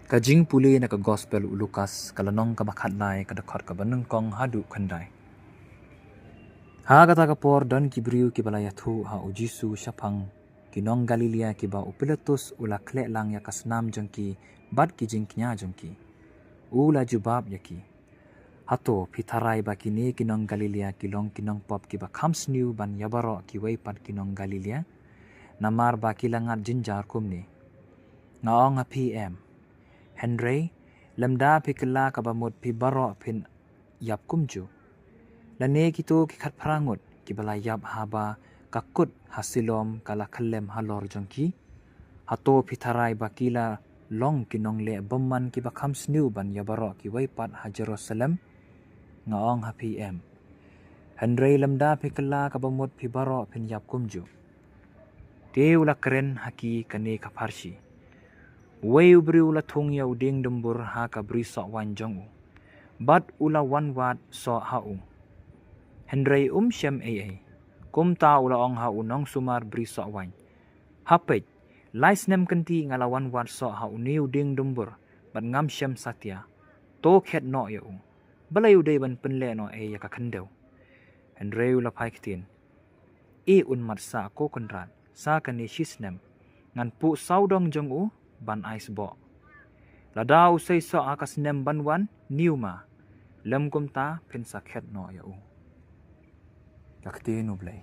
Kajing puli na ka gospel Lukas kalanong kabakadlay kadakot ka banengkong hadu kandai. Ha kata kapor dan kibriu kibalayathu ha ujisu syapang kinong Galilea kiba upilatus ula klek lang ya kasnam jengki bad kijing knya jengki. Ula jubab yaki. Hato pitarai ba kini kinong Galilea kilong kinong pop kiba kamsniu ban yabaro kiway pad kinong Galilea. Namar ba kilangat jinjar kumni. Ngaong ha PM. Henry, lemda pikela kabamut pi baro pin yap kumju. Lane kito kikat parangut kibala yap haba kakut hasilom kala kalem halor jongki. Hato pitarai bakila long kinong le beman kiba kamsniu ban yabaro kiway pat ha Jerusalem. Ngaong ha PM. Henry lemda pikela kabamut pi baro pin yap kumju. Deula keren haki kane kaparsi. Way ubri ula thung ya uding dembur ha ka bri so wan jong u. Bat ula wan wat so ha u. Henry shem AA. Kum ta ula ong ha unong sumar bri so wan. Hapet. Lais nem kanti ngala wan wat so ha u ni uding dembur. Bat ngam shem satya. To khet no ya u. Balay uday ban penle no ya ka kandau. Henry ula pai kitin. Mat sa ko konrat. Sa kani shisnem. Ngan pu saudong jong u. Ban ais bo. Ladau say so akas nem banwan niuma. Lem kumta pinsa khet no ya u. Kakti nublay.